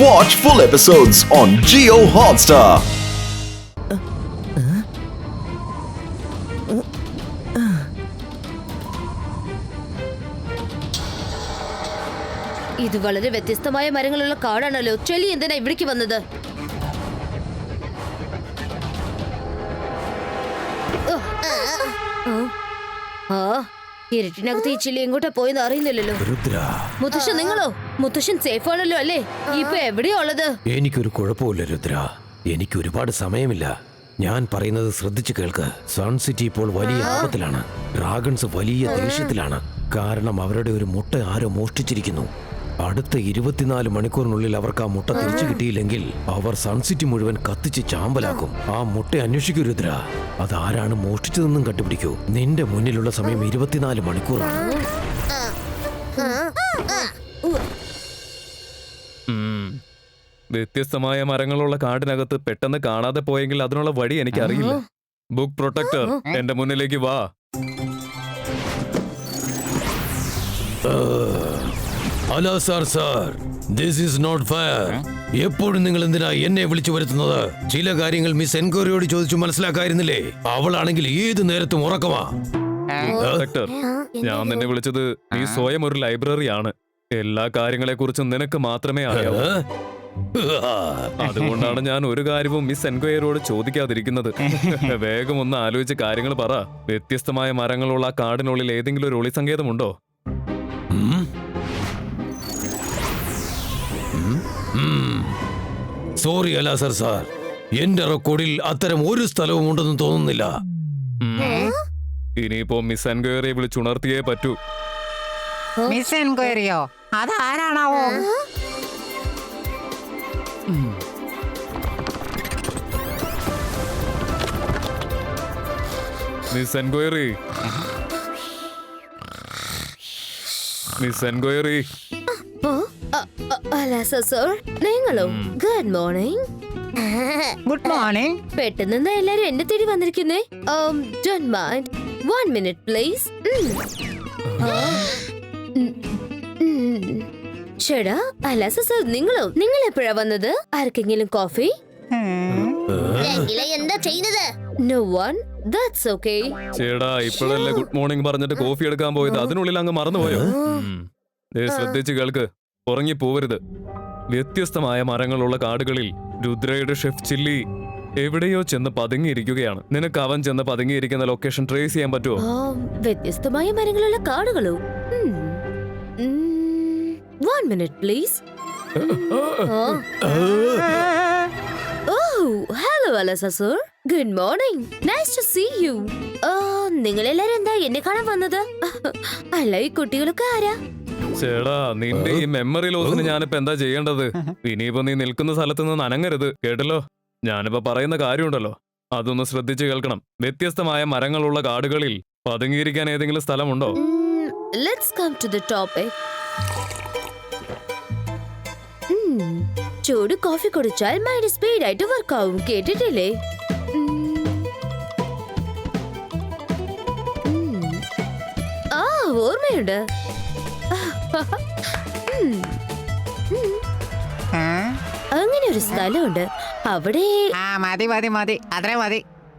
Watch full episodes on Jio Hotstar. ഇത് വളരെ വ്യത്യസ്തമായ മരങ്ങളുള്ള കാടാണല്ലോ. ചെളി എന്തിനാ ഇവിടേക്ക് വന്നത്? ഇരുട്ടിനകത്ത് ഈ ചെളി എങ്ങോട്ടാ പോയെന്ന് അറിയുന്നില്ലല്ലോ. മുത്തശ്ശൻ നിങ്ങളോ? മുത്തശ്ശൻ സേഫ് ആണല്ലോ അല്ലേ? ഇപ്പൊ എവിടെയാ ഉള്ളത്? എനിക്കൊരു കുഴപ്പമില്ല രുദ്ര. എനിക്ക് ഒരുപാട് സമയമില്ല. ഞാൻ പറയുന്നത് ശ്രദ്ധിച്ചു കേൾക്ക്. സൺ സിറ്റി ഇപ്പോൾ വലിയ ആപത്തിലാണ്. ഡ്രാഗൺസ് വലിയ ദേഷ്യത്തിലാണ്. കാരണം അവരുടെ ഒരു മുട്ട ആരോ മോഷ്ടിച്ചിരിക്കുന്നു. അടുത്ത 24 മണിക്കൂറിനുള്ളിൽ അവർക്ക് ആ മുട്ട തിരിച്ചു കിട്ടിയില്ലെങ്കിൽ അവർ സൺസിറ്റി മുഴുവൻ കത്തിച്ച് ചാമ്പലാക്കും. ആ മുട്ട അന്വേഷിക്കൂ രുദ്ര. അതാരാണ് മോഷ്ടിച്ചതെന്നും കണ്ടുപിടിക്കൂ. നിന്റെ മുന്നിലുള്ള സമയം 24 മണിക്കൂറാണ്. വ്യത്യസ്തമായ മരങ്ങളുള്ള കാടിനകത്ത് പെട്ടെന്ന് കാണാതെ പോയെങ്കിൽ അതിനുള്ള വഴി എനിക്കറിയില്ല. ബുക്ക് പ്രൊട്ടക്ടർ, എന്റെ മുന്നിലേക്ക് വാ. Hello sir. This is not fair. എപ്പോഴും നിങ്ങൾ എന്തിനാ എന്നെ വിളിച്ചു വരുത്തുന്നത്? ചില കാര്യങ്ങൾ മിസ് എൻക്വയറിയോട് ചോദിച്ചു മനസ്സിലാക്കായിരുന്നില്ലേ? അവളാണെങ്കിൽ ഏത് നേരത്തും ഉറക്കമാ. പ്രൊട്ടക്ടർ, ഞാൻ നിന്നെ വിളിച്ചത് നീ സ്വയം ഒരു ലൈബ്രറിയാണ്. എല്ലാ കാര്യങ്ങളെ കുറിച്ചും നിനക്ക് മാത്രമേ അറിയാവൂ. അതുകൊണ്ടാണ് ഞാൻ ഒരു കാര്യവും മിസ് എൻക്വയറിയോട് ചോദിക്കാതിരിക്കുന്നത്. വേഗം ഒന്ന് ആലോചിച്ച് കാര്യങ്ങൾ പറ. വ്യത്യസ്തമായ മരങ്ങളുള്ള കാടിനുള്ളിൽ ഏതെങ്കിലും ഒരു ഒളിസങ്കേതമുണ്ടോ? സോറി അലാസർ സാർ, എന്റെ റെക്കോർഡിൽ അത്തരം ഒരു സ്ഥലവും ഉണ്ടെന്ന് തോന്നുന്നില്ല. ഇനിയിപ്പോ മിസ് എൻക്വയറിയെ വിളിച്ചുണർത്തിയേ പറ്റൂ. മിസ് എൻക്വയറിയോ? അതാരാണാവോ? Miss enquiry, miss enquiry. നിങ്ങളോ? Good morning. Good morning. പെട്ടെന്ന് എല്ലാരും എന്നെ തേടി വന്നിരിക്കുന്നേ. Don't mind. 1 minute please. ചേടാ, അലാസ സർ, നിങ്ങൾ എപ്പോഴാ വന്നത്? ആർക്കെങ്കിലും കോഫി? എന്താ ചെയ്യുന്നത്? No one. That's okay. ചേടാ, ഇപ്പോഴല്ലേ ഗുഡ് മോർണിംഗ് പറഞ്ഞിട്ട് കോഫി എടുക്കാൻ പോയത്. അതിനുള്ളിൽ അങ്ങ് മറന്നുപോയോ? ശ്രദ്ധിച്ചു കേൾക്ക്, ഉറങ്ങി പോവരുത്. വ്യത്യസ്തമായ മരങ്ങളുള്ള കാടുകളിൽ രുദ്രയുടെ ഷെഫ് ചില്ലി എവിടെയോ ചെന്ന് പതുങ്ങിയിരിക്കുകയാണ്. നിനക്ക് അവൻ ചെന്ന് പതുങ്ങിയിരിക്കുന്ന ലൊക്കേഷൻ ട്രേസ് ചെയ്യാൻ പറ്റുമോ? വ്യത്യസ്തമായ മരങ്ങളുള്ള കാടുകളോ? 1 minute പ്ലീസ്. ഹലോ അലസ sir, good morning. Nice to see you. നിങ്ങളെല്ലാരും എന്താ എന്നെ കാണാൻ വന്നത്? അല്ല, ഈ കുട്ടികളൊക്കെ ആരാ? ചേടാ, നിന്റെ ഈ മെമ്മറി ലോസിന് ഞാനിപ്പോ എന്താ ചെയ്യേണ്ടത്? ഇനിയിപ്പോ നീ നിൽക്കുന്ന സ്ഥലത്ത് നിന്ന് അനങ്ങരുത്, കേട്ടല്ലോ? ഞാനിപ്പോ പറയുന്ന കാര്യമുണ്ടല്ലോ, അതൊന്ന് ശ്രദ്ധിച്ചു കേൾക്കണം. വ്യത്യസ്തമായ മരങ്ങളുള്ള കാടുകളിൽ പതുങ്ങിയിരിക്കാൻ ഏതെങ്കിലും സ്ഥലമുണ്ടോ? Let's come to the topic. ചൂട് കോഫി കുടിച്ചാൽ മൈൻഡ് സ്പീഡ് ആയിട്ട് വർക്ക് ആവും, കേട്ടിട്ടില്ലേ? ഓർമ്മയുണ്ട്. അങ്ങനെ ഒരു സ്ഥലമുണ്ട് അവിടെ. മതി അത്രേ മതി.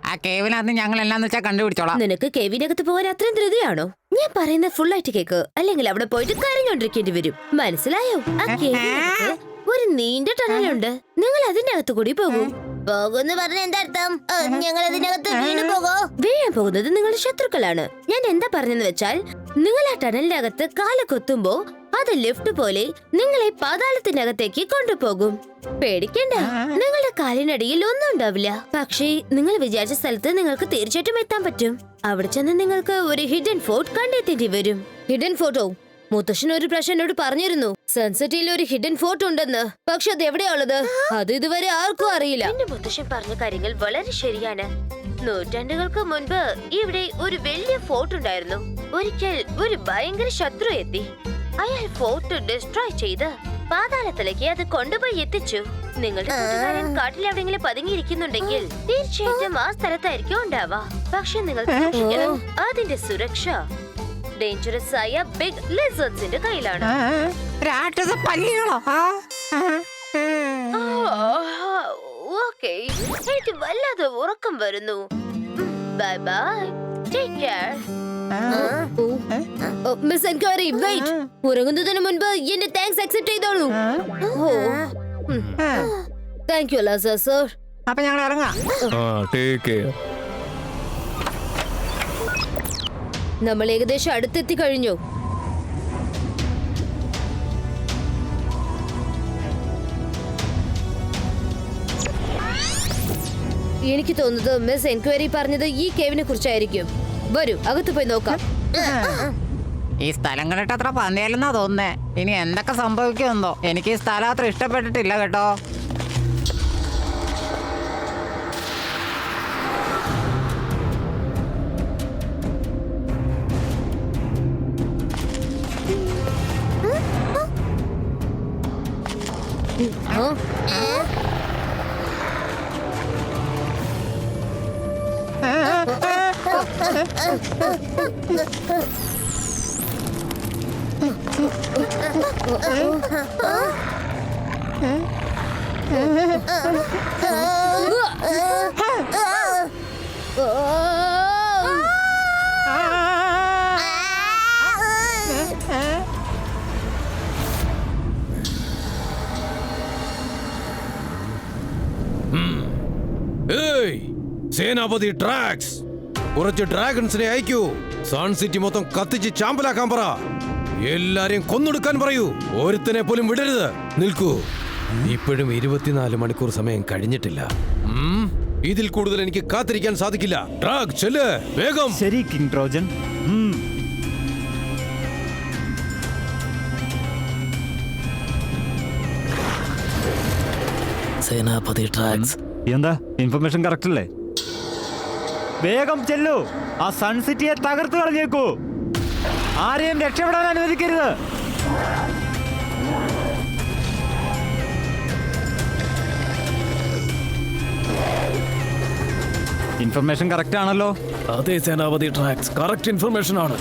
ആ കേവിനകത്ത് ഞങ്ങൾ എന്നാന്ന് വെച്ചാൽ കണ്ടുപിടിച്ചോളാം. നിനക്ക് കേവിനകത്ത് പോകാൻ അത്രയും ധൃതിയാണോ? ഞാൻ പറയുന്ന ഫുൾ ആയിട്ട് കേക്ക്, അല്ലെങ്കിൽ അവിടെ പോയിട്ട് കരഞ്ഞോണ്ടിരിക്കേണ്ടി വരും. മനസ്സിലായോ? ആ കേവിനകത്ത് ഒരു നീണ്ട ടണലുണ്ട്. നിങ്ങൾ അതിന്റെ അകത്ത് കൂടി പോകും. പോകുന്ന പറഞ്ഞ എന്താ അർത്ഥം? ഞങ്ങൾ അതിനകത്ത് വീഴാൻ പോകുന്നത് നിങ്ങളുടെ ശത്രുക്കളാണ്. ഞാൻ എന്താ പറഞ്ഞെന്ന് വെച്ചാൽ, നിങ്ങൾ ആ ടണലിന്റെ അകത്ത് കാല് കൊത്തുമ്പോ അത് ലിഫ്റ്റ് പോലെ നിങ്ങളെ പാതാളത്തിനകത്തേക്ക് കൊണ്ടുപോകും. പേടിക്കണ്ട, നിങ്ങളുടെ കാലിനടിയിൽ ഒന്നും ഉണ്ടാവില്ല. പക്ഷേ നിങ്ങൾ വിചാരിച്ച സ്ഥലത്ത് നിങ്ങൾക്ക് തീർച്ചയായിട്ടും എത്താൻ പറ്റും. അവിടെ ചെന്ന് നിങ്ങൾക്ക് ഒരു ഹിഡൻ ഫോർട്ട് കണ്ടെത്തേണ്ടി വരും. ഹിഡൻ ഫോർട്ടോ? മുത്തശ്ശൻ ഒരു പ്രാവശ്യം എന്നോട് പറഞ്ഞിരുന്നു സൺസിറ്റിയിൽ ഒരു ഹിഡൻ ഫോർട്ട് ഉണ്ടെന്ന്. പക്ഷെ അത് എവിടെയുള്ളത് അത് ഇതുവരെ ആർക്കും അറിയില്ല. എന്റെ മുത്തശ്ശൻ പറഞ്ഞ കാര്യങ്ങൾ വളരെ ശരിയാണ്. നൂറ്റാണ്ടുകൾക്ക് മുൻപ് ഇവിടെ ഒരു വലിയ ഫോർട്ട് ഉണ്ടായിരുന്നു. ഒരിക്കൽ ഒരു ഭയങ്കര ശത്രു എത്തി. അയാൾ ഫോർട്ട് ഡിസ്ട്രോയ് ചെയ്ത് പാതാളത്തിലേക്ക് അത് കൊണ്ടുപോയി എത്തിച്ചു. നിങ്ങളുടെ കൂട്ടുകാരൻ കാട്ടിൽ എവിടെയെങ്കിലും പതുങ്ങിയിരിക്കുന്നുണ്ടെങ്കിൽ തീർച്ചയായിട്ടും ആ സ്ഥലത്തായിരിക്കും ഉണ്ടാവാ. പക്ഷെ നിങ്ങൾ സൂക്ഷിക്കണം, അതിന്റെ സുരക്ഷ ഡേഞ്ചറസ് ആയ ബിഗ് ലിസർഡ്സിന്റെ കയ്യിലാണ്. രാക്ഷസ പല്ലികളോ? എനിക്ക് വല്ലാതെ ഉറക്കം വരുന്നു. Bye bye, take care. Miss enquiry, wait. ഉറങ്ങുന്നതിന് മുൻപ് എന്റെ താങ്ക്സ് അക്സെപ്റ്റ് ചെയ്തോളൂ. Thank you Lazar sir. അപ്പൊ ഞങ്ങൾ ഇറങ്ങാം. Take care. നമ്മൾ ഏകദേശം അടുത്തെത്തി കഴിഞ്ഞു. എനിക്ക് തോന്നുന്നത് മിസ് എൻക്വയറി പറഞ്ഞത് ഈ കേവിനെ കുറിച്ചായിരിക്കും. വരൂ, അകത്ത് പോയി നോക്കാം. ഈ സ്ഥലം കണ്ടിട്ട് അത്ര പന്തയല്ലെന്നാ തോന്നുന്നേ. ഇനി എന്തൊക്കെ സംഭവിക്കുമെന്നോ. എനിക്ക് ഈ സ്ഥലം അത്ര ഇഷ്ടപ്പെട്ടിട്ടില്ല കേട്ടോ. സേനാപതി ഡ്രാക്സ്, കുറച്ച് ഡ്രാഗൺസിനെ അയക്കൂ. സൺ സിറ്റി മൊത്തം കത്തിച്ച് ചാമ്പലാക്കാൻ പറ. എല്ലാരെയും കൊന്നൊടുക്കാൻ പറയൂ. ഒരുത്തനെ പോലും വിടരുത്. നിൽക്കൂ. ഇപ്പോഴും 24 മണിക്കൂർ സമയം കഴിഞ്ഞിട്ടില്ല. ഇതിൽ കൂടുതൽ എനിക്ക് കാത്തിരിക്കാൻ സാധിക്കില്ല. ഡ്രാഗ്, ചെല്ല് വേഗം. ശരി കിങ് ട്രോജൻ. സേനാപതി ഡ്രാക്സ്, എന്താ ഇൻഫർമേഷൻ കറക്റ്റ് അല്ലേ? വേഗം ചെല്ലു. ആ സൺ സിറ്റിയെ തകർത്ത് കളഞ്ഞേക്കൂ. ആരെയും രക്ഷപ്പെടാൻ അനുവദിക്കരുത്. ഇൻഫർമേഷൻ കറക്റ്റ് ആണല്ലോ? അതെ സേനാപതി ഡ്രാക്സ്, കറക്റ്റ് ഇൻഫർമേഷൻ ആണ്.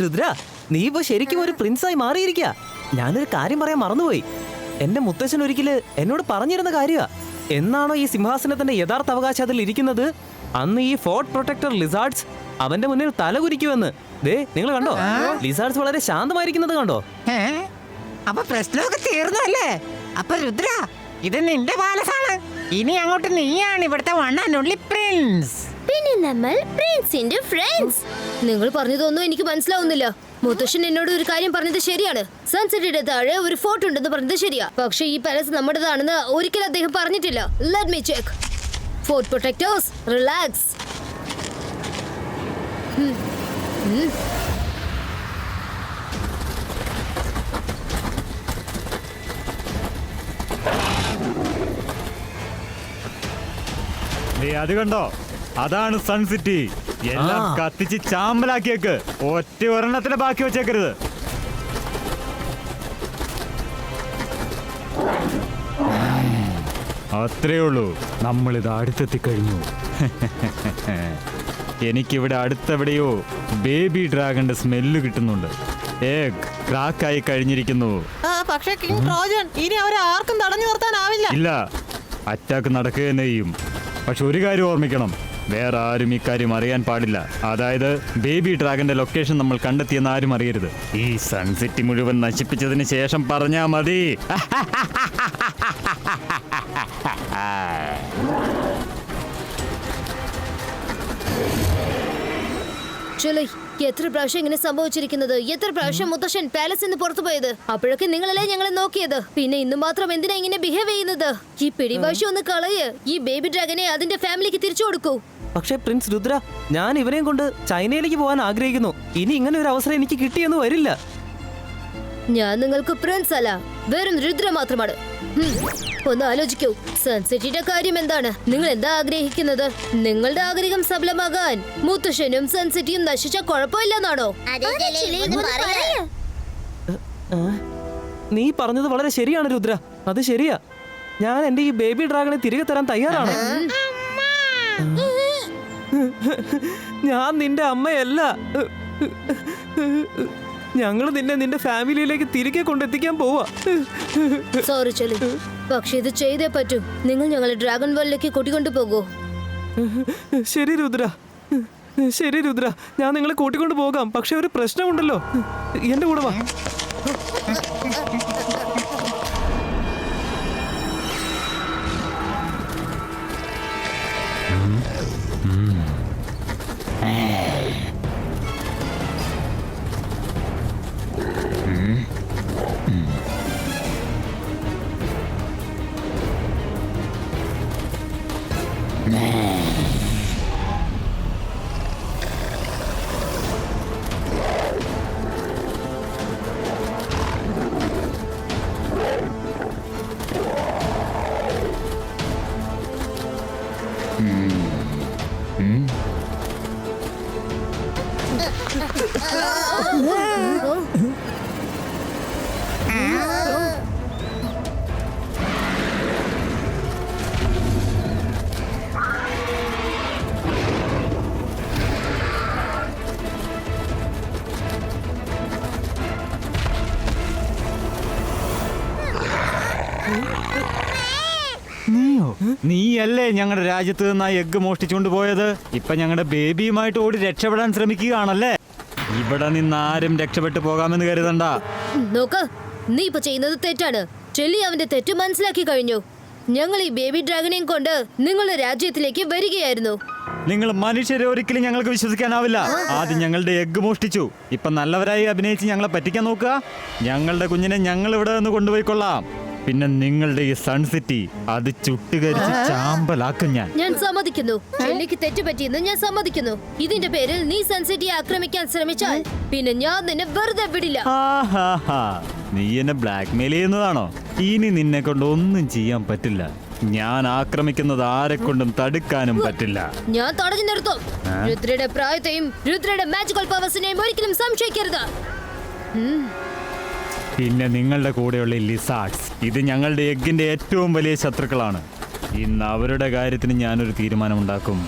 രുദ്ര, നീ ഇപ്പൊ ശരിക്കും ഒരു പ്രിൻസായി മാറിയിരിക്ക. ഞാനൊരു കാര്യം പറയാൻ മറന്നുപോയി. എന്റെ മുത്തശ്ശൻ ഒരിക്കല് എന്നോട് പറഞ്ഞിരുന്ന കാര്യമാ. എന്നാണോ ഈ സിംഹാസനത്തിന്റെ യഥാർത്ഥ അവകാശം അതിൽ ഇരിക്കുന്നത്, അന്ന് ഈ ഫോർട്ട് പ്രൊട്ടക്ടർ ലിസാർഡ്സ് അവന്റെ മുന്നിൽ തലകുരിക്കുമെന്ന്. ദേ, നിങ്ങൾ കണ്ടോ? ലിസാർഡ്സ് വളരെ ശാന്തമായിരിക്കുന്നത് കണ്ടോ? അപ്പൊ പ്രശ്നമൊക്കെ തീർന്നല്ലേ? അപ്പൊ രുദ്ര, ഇത് നിന്റെ പാലസാണ്. ഇനി അങ്ങോട്ട് നീയാണ് ഇവിടുത്തെ വൺ ആൻഡ് ഓൺലി പ്രിൻസ്. പിന്നെ നമ്മൾ പ്രിൻസിന്റെ ഫ്രണ്ട്സ്. നിങ്ങൾ പറഞ്ഞതൊന്നും എനിക്ക് മനസ്സിലാവുന്നില്ല. മുത്തശ്ശൻ എന്നോട് ഒരു കാര്യം പറഞ്ഞത് ശരിയാണ്. സൺസെറ്റിന്റെ താഴെ ഒരു ഫോർട്ട് ഉണ്ടെന്ന് പറഞ്ഞത് ശരിയാ. പക്ഷെ ഈ പാലസ് നമ്മുടേതാണെന്ന് ഒരിക്കലും അദ്ദേഹം പറഞ്ഞിട്ടില്ല. Let me check. Fort protectors, relax. അത് കണ്ടോ? അതാണ് സൺ സിറ്റി. എല്ലാം കത്തിച്ച് ചാമ്പലാക്കിയേക്ക്. ഒറ്റ ഒരെണ്ണത്തിന് ബാക്കി വെച്ചേക്കരുത്. അത്രേ ഉള്ളൂ. നമ്മളിത് അടുത്തെത്തിക്കഴിഞ്ഞു. എനിക്കിവിടെ അടുത്തെവിടെയോ ബേബി ഡ്രാഗന്റെ സ്മെല്ല് കിട്ടുന്നുണ്ട്. എഗ് ക്രാക്കായി കഴിഞ്ഞിരിക്കുന്നു. പക്ഷേ കിങ് ട്രോജൻ, ഇനി അവരെ ആർക്കും തടഞ്ഞു നിർത്താനാവില്ല. ഇല്ല, അറ്റാക്ക് നടക്കുക തന്നെ ചെയ്യും. പക്ഷെ ഒരു കാര്യം ഓർമ്മിക്കണം, വേറെ ആരും ഇക്കാര്യം അറിയാൻ പാടില്ല. അതായത് ബേബി ഡ്രാഗന്റെ ലൊക്കേഷൻ നമ്മൾ കണ്ടെത്തിയെന്ന് ആരും അറിയരുത്. ഈ സൺസിറ്റി മുഴുവൻ നശിപ്പിച്ചതിന് ശേഷം പറഞ്ഞാ മതി. ആക്ച്വലി എത്ര പ്രാവശ്യം ഇങ്ങനെ സംഭവിച്ചിരിക്കുന്നത്? എത്ര പ്രാവശ്യം മുത്തശ്ശൻ പാലസിൽ നിന്ന് പുറത്തു പോയത്? അപ്പോഴൊക്കെ നിങ്ങളല്ലേ ഞങ്ങളെ നോക്കിയത്? പിന്നെ ഇന്ന് മാത്രം എന്തിനാ ഇങ്ങനെ ബിഹേവ് ചെയ്യുന്നത്? ഈ പിടിവാശി ഒന്ന് കളയ്. ഈ ബേബി ഡ്രാഗനെ അതിന്റെ ഫാമിലിക്ക് തിരിച്ചു കൊടുക്കൂ. പക്ഷേ പ്രിൻസ് രുദ്ര, ഞാൻ ഇവനെയും കൊണ്ട് ചൈനയിലേക്ക് പോകാൻ ആഗ്രഹിക്കുന്നു. ഇനി ഇങ്ങനെ ഒരു അവസരം എനിക്ക് കിട്ടിയെന്ന് വരില്ല. ഞാൻ നിങ്ങൾക്ക് പ്രിൻസ് അല്ല, വെറും രുദ്ര മാത്രമാണ്. ഒന്ന് ആലോചിക്കൂ, സൺസിറ്റിയുടെ കാര്യം എന്താണ്? നിങ്ങൾ എന്താ ആഗ്രഹിക്കുന്നത്? നിങ്ങളുടെ ആഗ്രഹം സഫലമാകാൻ മുത്തശ്ശനും സൺസിറ്റിയും നശിച്ച കുഴപ്പമില്ലെന്നാണോ? നീ പറഞ്ഞത് വളരെ ശരിയാണ് രുദ്ര, അത് ശരിയാ. ഞാൻ എന്റെ ഈ ബേബി ഡ്രാഗനെ തിരികെ തരാൻ തയ്യാറാണ്. ഞാൻ നിന്റെ അമ്മയല്ല. ഞങ്ങൾ നിന്റെ ഫാമിലിയിലേക്ക് തിരികെ കൊണ്ടെത്തിക്കാൻ പോവാ. സോറി ചെലി, പക്ഷെ ഇത് ചെയ്തേ പറ്റൂ. നിങ്ങൾ ഞങ്ങളെ ഡ്രാഗൺ വേൾഡിലേക്ക് കൂട്ടിക്കൊണ്ടു പോകൂ. ശരി രുദ്ര, ശരി രുദ്ര, ഞാൻ നിങ്ങളെ കൂട്ടിക്കൊണ്ട് പോകാം. പക്ഷെ ഒരു പ്രശ്നമുണ്ടല്ലോ. എന്റെ കൂടെ വാ. നീയല്ലേ ഞങ്ങളുടെ രാജ്യത്ത് നിന്ന് ആ എഗ്ഗ് മോഷ്ടിച്ചുകൊണ്ട് പോയത്? ഇപ്പൊ ഞങ്ങളുടെ ബേബിയുമായിട്ട് ഓടി രക്ഷപ്പെടാൻ ശ്രമിക്കുകയാണല്ലേ? ഇവിടെ നിന്ന് ആരും രക്ഷപ്പെട്ടു പോകാമെന്ന് കരുതണ്ട. നോക്ക്, നീ ഇപ്പൊ ചെയ്യുന്നത് തെറ്റാണ്. ചെല്ലി അവന്റെ തെറ്റ് മനസ്സിലാക്കി കഴിഞ്ഞു. ഞങ്ങൾ ഈ ബേബി ഡ്രാഗനെയും കൊണ്ട് നിങ്ങളുടെ രാജ്യത്തിലേക്ക് വരികയായിരുന്നു. നിങ്ങൾ മനുഷ്യരെ ഒരിക്കലും ഞങ്ങൾക്ക് വിശ്വസിക്കാനാവില്ല. ആദ്യം ഞങ്ങളുടെ എഗ്ഗ് മോഷ്ടിച്ചു, ഇപ്പൊ നല്ലവരായി അഭിനയിച്ച് ഞങ്ങളെ പറ്റിക്കാൻ നോക്കുക. ഞങ്ങളുടെ കുഞ്ഞിനെ ഞങ്ങൾ ഇവിടെ നിന്ന് കൊണ്ടുപോയിക്കൊള്ളാം. പിന്നെ നിങ്ങളുടെ ഈ സൺ സിറ്റി അത് ചുട്ടുകരിച്ച് ചാമ്പലാക്കും ഞാൻ സമ്മതിക്കുന്നു. ചെല്ലിക്ക് തെറ്റ് പറ്റിയെന്ന് ഞാൻ സമ്മതിക്കുന്നു. ഇതിന്റെ പേരിൽ നീ സൺ സിറ്റിയെ ആക്രമിക്കാൻ ശ്രമിച്ചാൽ പിന്നെ ഞാൻ നിന്നെ വെറുതെ വിടില്ല. നീ എന്നെ ബ്ലാക്ക്മെയിൽ ചെയ്യുന്നതാണോ? ഇനി നിന്നെ കൊണ്ട് ഒന്നും ചെയ്യാൻ പറ്റില്ല. ഞാൻ ആക്രമിക്കുന്നത് ആരെ കൊണ്ടും തടുക്കാനും പറ്റില്ല. ഞാൻ തടഞ്ഞു നിർത്തും. രുദ്രയുടെ പ്രായത്തെയും രുദ്രയുടെ മാജിക്കൽ പവേഴ്സിനെയും ഒരിക്കലും സംശയിക്കരുത്. പിന്നെ നിങ്ങളുടെ കൂടെയുള്ള ലിസാർഡ്സ്, ഇത് ഞങ്ങളുടെ എഗ്ഗിന്റെ ഏറ്റവും വലിയ ശത്രുക്കളാണ്. ഇന്ന് അവരുടെ കാര്യത്തിന് ഞാനൊരു തീരുമാനമുണ്ടാക്കും.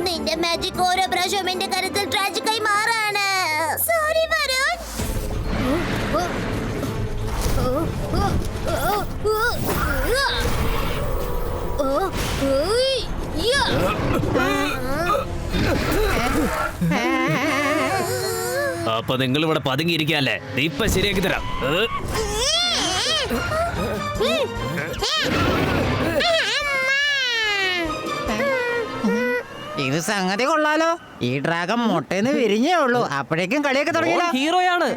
നിന്റെ മാജിക് ഓരോ പ്രാവശ്യവും എന്റെ കരുത്തിൽ ട്രാജിക്കായി മാറാണ്. സോറി വരുൺ. അപ്പൊ നിങ്ങൾ ഇവിടെ പതുങ്ങിയിരിക്കല്ലേ? ഇപ്പൊ ശരിയാക്കി തരാം. ഒരു സംഗതി കൊള്ളാലോ, ഈ ഡ്രാഗൺ മുട്ടേന്ന് വിരിഞ്ഞേ ഉള്ളൂ, അപ്പോഴേക്കും കളിയൊക്കെ തുടങ്ങിയില്ല. ഹീറോയാണ്.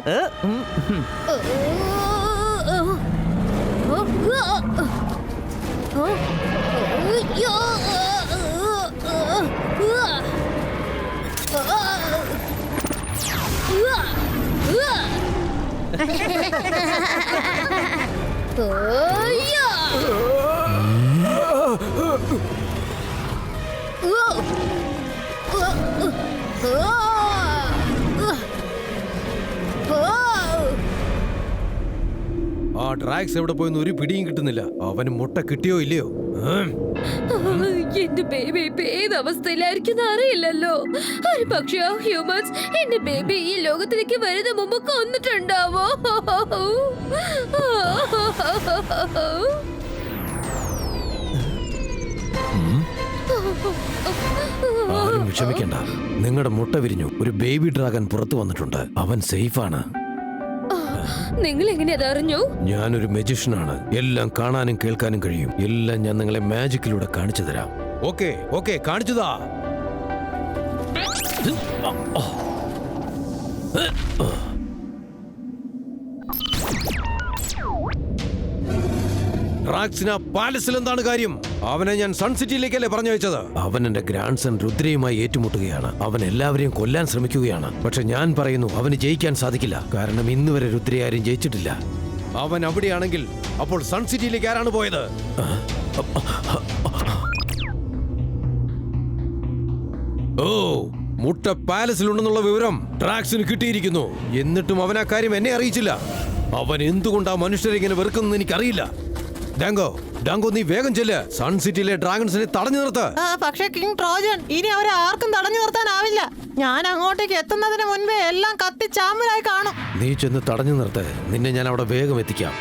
ആ ഡ്രാഗ്സ് എവിടെ പോയെന്ന് ഒരു പിടിയും കിട്ടുന്നില്ല. അവന് മുട്ട കിട്ടിയോ ഇല്ലയോ? എന്റെ ബേബി ഇപ്പൊ ഏത് അവസ്ഥയിലായിരിക്കും അറിയില്ലല്ലോ. ഒരു പക്ഷേ ആ ഹ്യൂമൻസ് എന്റെ ബേബി ഈ ലോകത്തിലേക്ക് വരുന്ന മുമ്പ് കൊന്നിട്ടുണ്ടാവോ? ആരും വിഷമിക്കണ്ട, നിങ്ങളുടെ മുട്ട വിരിഞ്ഞു. ഒരു ബേബി ഡ്രാഗൺ പുറത്തു വന്നിട്ടുണ്ട്. അവൻ സേഫാണ്. നിങ്ങൾ എങ്ങനെ അതറിഞ്ഞു? ഞാനൊരു മജിഷ്യനാണ്. എല്ലാം കാണാനും കേൾക്കാനും കഴിയും. എല്ലാം ഞാൻ നിങ്ങളെ മാജിക്കിലൂടെ കാണിച്ചു തരാം. Okay okay, കാണിച്ചതാ. ഡ്രാഗ്സിന് പാലസിൽ എന്താണ് കാര്യം? അവനെ ഞാൻ സൺ സിറ്റിയിലേക്കല്ലേ പറഞ്ഞു വെച്ചത്. അവൻ എന്റെ ഗ്രാൻഡ് സൺ രുദ്രയുമായി ഏറ്റുമുട്ടുകയാണ്. അവൻ എല്ലാവരെയും കൊല്ലാൻ ശ്രമിക്കുകയാണ്. പക്ഷെ ഞാൻ പറയുന്നു, അവന് ജയിക്കാൻ സാധിക്കില്ല. കാരണം ഇന്ന് വരെ രുദ്രയെ ആരും ജയിച്ചിട്ടില്ല. അവൻ അവിടെയാണെങ്കിൽ അപ്പോൾ സൺ സിറ്റിയിലേക്ക് ആരാണ് പോയത്? ഓ, മുട്ട പാലസിലുണ്ടെന്നുള്ള വിവരം ഡ്രാഗ്സിന് കിട്ടിയിരിക്കുന്നു. എന്നിട്ടും അവൻ ആ കാര്യം എന്നെ അറിയിച്ചില്ല. അവൻ എന്തുകൊണ്ടാ മനുഷ്യരെ ഇങ്ങനെ വെറുക്കുന്നതെന്ന് എനിക്കറിയില്ല. ഡാങ്കോ, നീ വേഗം ചെല്ല്. സൺ സിറ്റിയിലെ ഡ്രാഗൺസിനെ തടഞ്ഞു നിർത്ത്. പക്ഷേ കിങ് ട്രോജൻ, ഇനി അവരെ ആർക്കും തടഞ്ഞു നിർത്താനാവില്ല. ഞാൻ അങ്ങോട്ടേക്ക് എത്തുന്നതിന് മുൻപേ എല്ലാം കത്തിച്ചാമ്പലായി കാണും. നീ ചെന്ന് തടഞ്ഞു നിർത്ത്. നിന്നെ ഞാൻ അവിടെ വേഗം എത്തിക്കാം.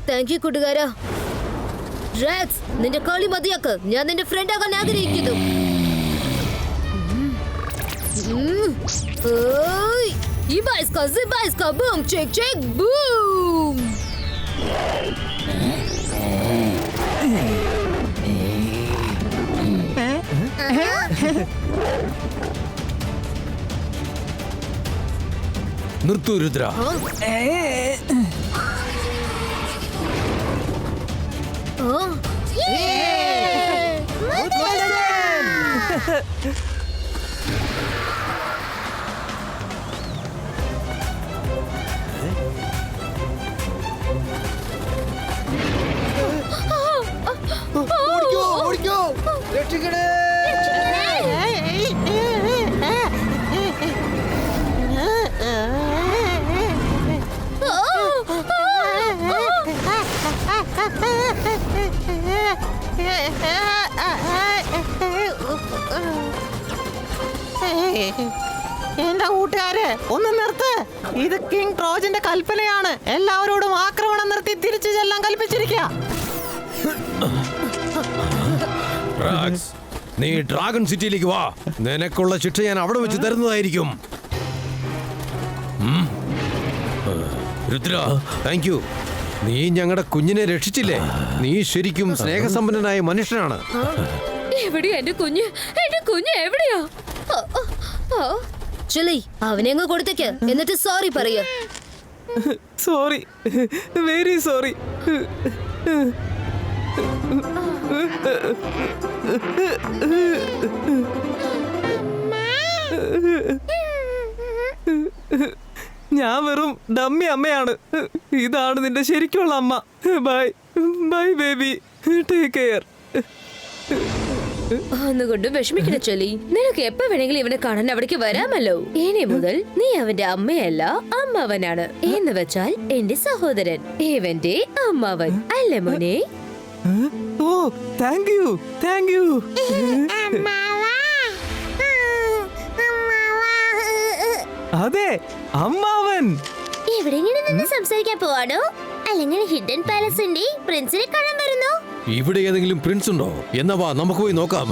താങ്ക് യു കൂട്ടുകാരാ. ഡ്രാഗ്സ്, നിന്റെ കളി മതിയാക്ക്. ഞാൻ നിന്റെ ഫ്രണ്ട് ആകാൻ ആഗ്രഹിക്കുന്നു. Boom check check boom. നിർത്തൂ രുദ്ര. എന്റെ കൂട്ടുകാരെ, ഒന്ന് നിർത്ത്. ഇത് കിങ് ട്രോജന്റെ കൽപ്പനയാണ്. എല്ലാവരോടും ആക്രമണം നിർത്തി തിരിച്ചു ചെല്ലാൻ കൽപ്പിച്ചിരിക്കുക. നീ ഡ്രാഗൺ സിറ്റിയിലേക്ക് വാ. നിനക്കുള്ള ശിക്ഷ ഞാൻ അവിടെ വെച്ച് തരുന്നതായിരിക്കും. Rudra, thank you. നീ ഞങ്ങളുടെ കുഞ്ഞിനെ രക്ഷിച്ചില്ലേ? നീ ശരിക്കും സ്നേഹസമ്പന്നനായ മനുഷ്യനാണ്. എവിടെയാ എന്റെ കുഞ്ഞ്? എന്റെ കുഞ്ഞ് എവിടെയാ? ചൊല്ലി അവനെ അങ്ങ് കൊടുത്തേക്ക്. എന്നിട്ട് സോറി പറയൂ. Sorry, very sorry. ഞാൻ വെറും ഡമ്മി അമ്മയാണ്. ഇതാണ് നിന്റെ ശരിക്കുള്ള അമ്മ. Bye bye baby, take care. ഒന്നുകൊണ്ടും വിഷമിക്കണ ചൊല്ലി. നിനക്ക് എപ്പോ വേണമെങ്കിലും ഇവനെ കാണാൻ അവിടേക്ക് വരാമല്ലോ. ഇനി മുതൽ നീ അവന്റെ അമ്മയല്ല, അമ്മാവനാണ്. എന്ന് വെച്ചാൽ എന്റെ സഹോദരൻ, ഇവന്റെ അമ്മാവൻ അല്ലേ മോനെ? ഓ താങ്ക് യു, താങ്ക് യു. അതെ, അമ്മാവൻ. എവിടെയെങ്കിലും നിന്ന് സംസാരിക്കാൻ പോവാണോ, അല്ലെങ്കിൽ ഹിഡൻ പാലസിന്റെ പ്രിൻസിനെ കാണാൻ വരുന്നോ? ഇവിടെ ഏതെങ്കിലും പ്രിൻസ് ഉണ്ടോ? എന്നാ വാ, നമുക്ക് പോയി നോക്കാം.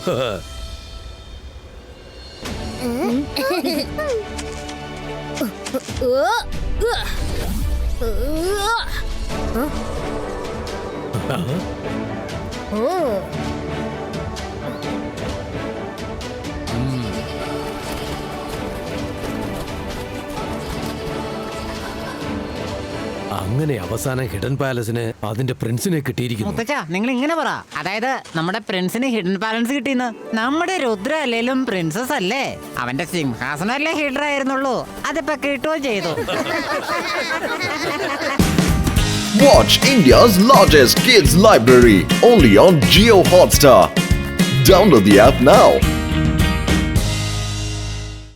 അങ്ങനെ അവസാനം ഹിഡൻ പാലസിന് അതിന്റെ പ്രിൻസിനെ കിട്ടിയിരിക്കുന്നു. മുത്തച്ഛ, നിങ്ങൾ ഇങ്ങനെ പറ. അതായത് നമ്മുടെ പ്രിൻസിന് ഹിഡൻ ബാലൻസ് കിട്ടിയെന്ന്. നമ്മുടെ രുദ്ര അല്ലേലും പ്രിൻസസ് അല്ലേ? അവന്റെ സിംഹാസനല്ലേ ഹിഡർ ആയിരുന്നുള്ളൂ. അതിപ്പോ കിട്ടുകയും ചെയ്തു. Watch India's largest kids library only on Jio Hotstar. Download the app now.